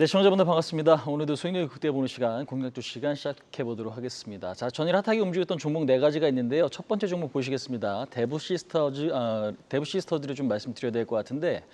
네, 시청자분들 반갑습니다. 오늘도 수익률 극대보는 시간, 공략주 시간 시작해 보도록 하겠습니다. 자, 전일 핫하게 움직였던 종목 네 가지가 있는데요. 첫 번째 종목 보시겠습니다. 대부 시스터즈를 좀 말씀드려야 될 것 같은데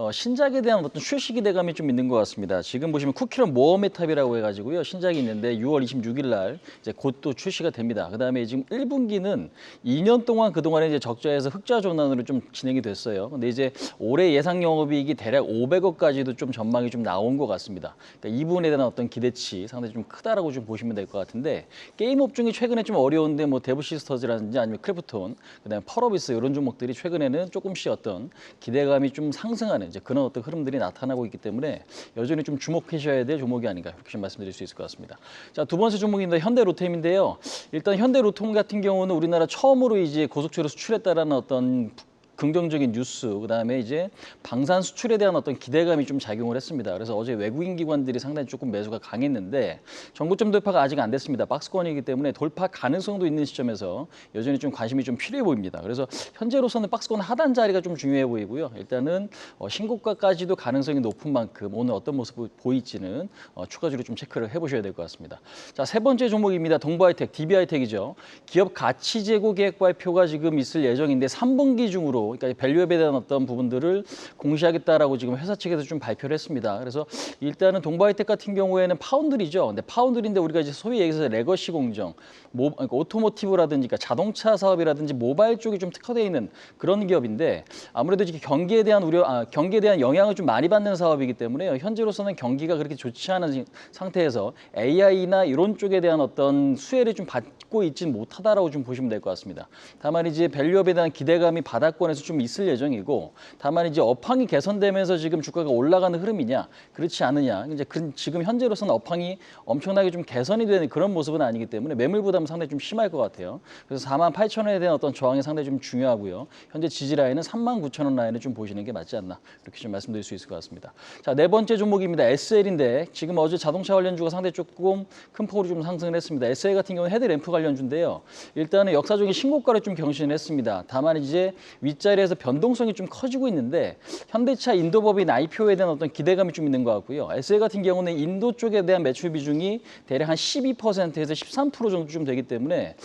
신작에 대한 어떤 출시 기대감이 좀 있는 것 같습니다. 지금 보시면 쿠키런 모어메탑이라고 해가지고요. 신작이 있는데 6월 26일 날 이제 곧 또 출시가 됩니다. 그다음에 지금 1분기는 2년 동안 그동안에 이제 적자에서 흑자 전환으로 좀 진행이 됐어요. 근데 이제 올해 예상 영업이익이 대략 500억까지도 좀 전망이 좀 나온 것 같습니다. 그러니까 이 부분에 대한 어떤 기대치 상당히 좀 크다라고 좀 보시면 될 것 같은데 게임 업종이 최근에 좀 어려운데 뭐 데브시스터즈라든지 아니면 크래프톤, 그다음에 펄어비스 이런 종목들이 최근에는 조금씩 어떤 기대감이 좀 상승하는 이제 그런 어떤 흐름들이 나타나고 있기 때문에 여전히 좀 주목하셔야 될 종목이 아닌가 이렇게 좀 말씀드릴 수 있을 것 같습니다. 자, 두 번째 종목입니다. 현대로템인데요. 일단 현대로템 같은 경우는 우리나라 처음으로 이제 고속철로 수출했다라는 어떤 긍정적인 뉴스, 그다음에 이제 방산 수출에 대한 어떤 기대감이 좀 작용을 했습니다. 그래서 어제 외국인 기관들이 상당히 조금 매수가 강했는데 전고점 돌파가 아직 안 됐습니다. 박스권이기 때문에 돌파 가능성도 있는 시점에서 여전히 좀 관심이 좀 필요해 보입니다. 그래서 현재로서는 박스권 하단 자리가 좀 중요해 보이고요. 일단은 신고가까지도 가능성이 높은 만큼 오늘 어떤 모습을 보일지는 추가적으로 좀 체크를 해보셔야 될 것 같습니다. 자, 세 번째 종목입니다. 동부하이텍, DB하이텍이죠. 기업 가치 제고 계획 발표가 지금 있을 예정인데 3분기 중으로 그러니까 밸류업에 대한 어떤 부분들을 공시하겠다라고 지금 회사 측에서 좀 발표를 했습니다. 그래서 일단은 동부하이텍 같은 경우에는 파운드리죠. 근데 파운드리인데 우리가 이제 소위 얘기해서 레거시 공정, 그러니까 오토모티브라든지 그러니까 자동차 사업이라든지 모바일 쪽이 좀 특화되어 있는 그런 기업인데 아무래도 이제 경기에 대한 경기에 대한 영향을 좀 많이 받는 사업이기 때문에 현재로서는 경기가 그렇게 좋지 않은 상태에서 AI나 이런 쪽에 대한 어떤 수혜를 좀 받고 있지는 못하다라고 좀 보시면 될 것 같습니다. 다만 이제 밸류업에 대한 기대감이 바닥권에서 좀 있을 예정이고, 다만 이제 업황이 개선되면서 지금 주가가 올라가는 흐름이냐 그렇지 않느냐, 이제 지금 현재로서는 업황이 엄청나게 좀 개선이 되는 그런 모습은 아니기 때문에 매물 부담은 상당히 좀 심할 것 같아요. 그래서 48,000원에 대한 어떤 저항이 상당히 좀 중요하고요. 현재 지지 라인은 39,000원 라인을 좀 보시는 게 맞지 않나 이렇게 좀 말씀드릴 수 있을 것 같습니다. 자, 네 번째 종목입니다. SL인데 지금 어제 자동차 관련주가 상당히 조금 큰 폭으로 좀 상승을 했습니다. SL 같은 경우는 헤드램프 관련주인데요. 일단은 역사적인 신고가를 좀 경신을 했습니다. 다만 이제 윗자리에서 변동성이 좀 커지고 있는데 현대차 인도법인 IPO에 대한 어떤 기대감이 좀 있는 것 같고요. SL 같은 경우는 인도 쪽에 대한 매출 비중이 대략 한 12%에서 13% 정도 좀 되기 때문에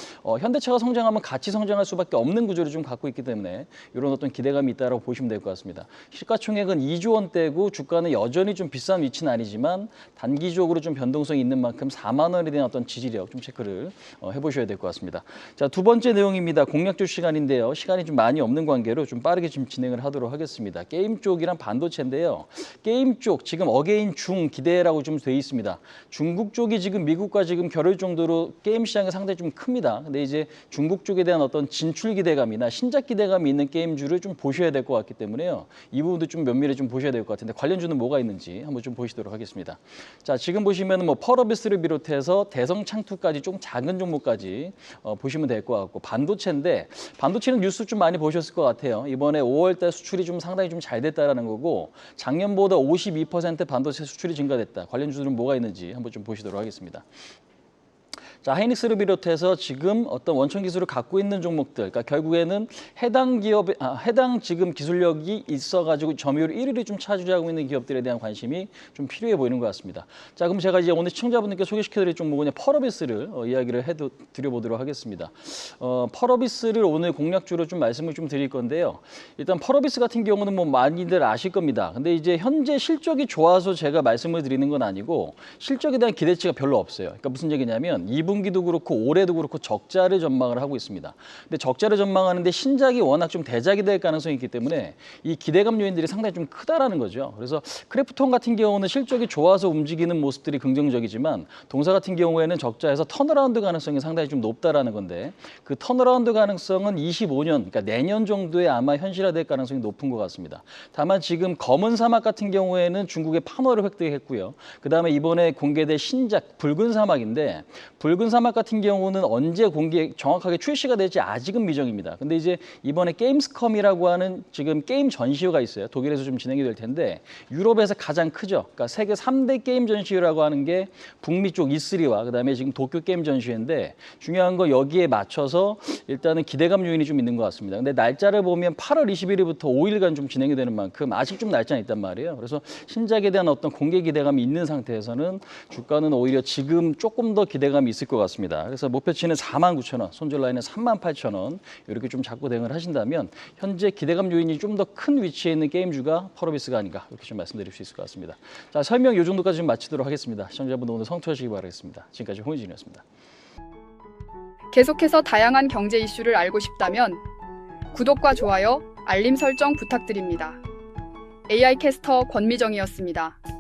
현대차가 성장하면 같이 성장할 수밖에 없는 구조를 좀 갖고 있기 때문에 이런 어떤 기대감이 있다라고 보시면 될 것 같습니다. 시가총액은 2조 원대고 주가는 여전히 좀 비싼 위치는 아니지만 단기적으로 좀 변동성이 있는 만큼 4만 원에 대한 어떤 지지력 좀 체크를 해보셔야 될 것 같습니다. 자, 두 번째 내용입니다. 공략주 시간인데요. 시간이 좀 많이 없는 관계로 좀 빠르게 좀 진행을 하도록 하겠습니다. 게임 쪽이랑 반도체인데요. 게임 쪽 지금 어게인 중 기대라고 좀 돼 있습니다. 중국 쪽이 지금 미국과 지금 겨룰 정도로 게임 시장이 상당히 좀 큽니다. 근데 이제 중국 쪽에 대한 어떤 진출 기대감이나 신작 기대감이 있는 게임주를 좀 보셔야 될 것 같기 때문에요. 이 부분도 좀 면밀히 좀 보셔야 될 것 같은데 관련주는 뭐가 있는지 한번 좀 보시도록 하겠습니다. 자, 지금 보시면은 뭐 펄어비스를 비롯해서 대성창투까지 좀 작은 종목까지 보시면 될 것 같고, 반도체인데 반도체는 뉴스 좀 많이 보셨을 것 같아요. 이번에 5월달 수출이 좀 상당히 좀 잘 됐다라는 거고 작년보다 52% 반도체 수출이 증가됐다. 관련주들은 뭐가 있는지 한번 좀 보시도록 하겠습니다. 자, 하이닉스를 비롯해서 지금 어떤 원천 기술을 갖고 있는 종목들, 그러니까 결국에는 해당 지금 기술력이 있어가지고 점유율 1위를 좀 차지하고 있는 기업들에 대한 관심이 좀 필요해 보이는 것 같습니다. 자, 그럼 제가 이제 오늘 시청자분들께 소개시켜드릴 종목은 펄어비스를 이야기를 드려보도록 하겠습니다. 펄어비스를 오늘 공략주로 좀 말씀을 좀 드릴 건데요. 일단 펄어비스 같은 경우는 뭐 많이들 아실 겁니다. 근데 이제 현재 실적이 좋아서 제가 말씀을 드리는 건 아니고 실적에 대한 기대치가 별로 없어요. 그러니까 무슨 얘기냐면 2분기도 그렇고 올해도 그렇고 적자를 전망을 하고 있습니다. 근데 적자를 전망하는데 신작이 워낙 좀 대작이 될 가능성이 있기 때문에 이 기대감 요인들이 상당히 좀 크다라는 거죠. 그래서 크래프톤 같은 경우는 실적이 좋아서 움직이는 모습들이 긍정적이지만 동사 같은 경우에는 적자에서 턴어라운드 가능성이 상당히 좀 높다라는 건데 그 턴어라운드 가능성은 25년, 그러니까 내년 정도에 아마 현실화될 가능성이 높은 것 같습니다. 다만 지금 검은 사막 같은 경우에는 중국의 판호를 획득했고요. 그다음에 이번에 공개된 신작 붉은 사막인데 붉은 붉은 사막 같은 경우는 언제 정확하게 출시가 될지 아직은 미정입니다. 근데 이제 이번에 게임스컴이라고 하는 지금 게임 전시회가 있어요. 독일에서 좀 진행이 될 텐데 유럽에서 가장 크죠. 그러니까 세계 3대 게임 전시회라고 하는 게 북미 쪽 E3와 그다음에 지금 도쿄 게임 전시회인데 중요한 거 여기에 맞춰서 일단은 기대감 요인이 좀 있는 것 같습니다. 근데 날짜를 보면 8월 21일부터 5일간 좀 진행이 되는 만큼 아직 좀 날짜는 있단 말이에요. 그래서 신작에 대한 어떤 공개 기대감이 있는 상태에서는 주가는 오히려 지금 조금 더 기대감이 있을 것 같습니다. 그래서 목표치는 49,000원, 손절 라인은 38,000원 이렇게 좀 잡고 대응을 하신다면 현재 기대감 요인이 좀 더 큰 위치에 있는 게임주가 펄어비스가 아닌가 이렇게 좀 말씀드릴 수 있을 것 같습니다. 자, 설명 이 정도까지 좀 마치도록 하겠습니다. 시청자분들 오늘 성투하시기 바라겠습니다. 지금까지 홍의진이었습니다. 계속해서 다양한 경제 이슈를 알고 싶다면 구독과 좋아요, 알림 설정 부탁드립니다. AI 캐스터 권미정이었습니다.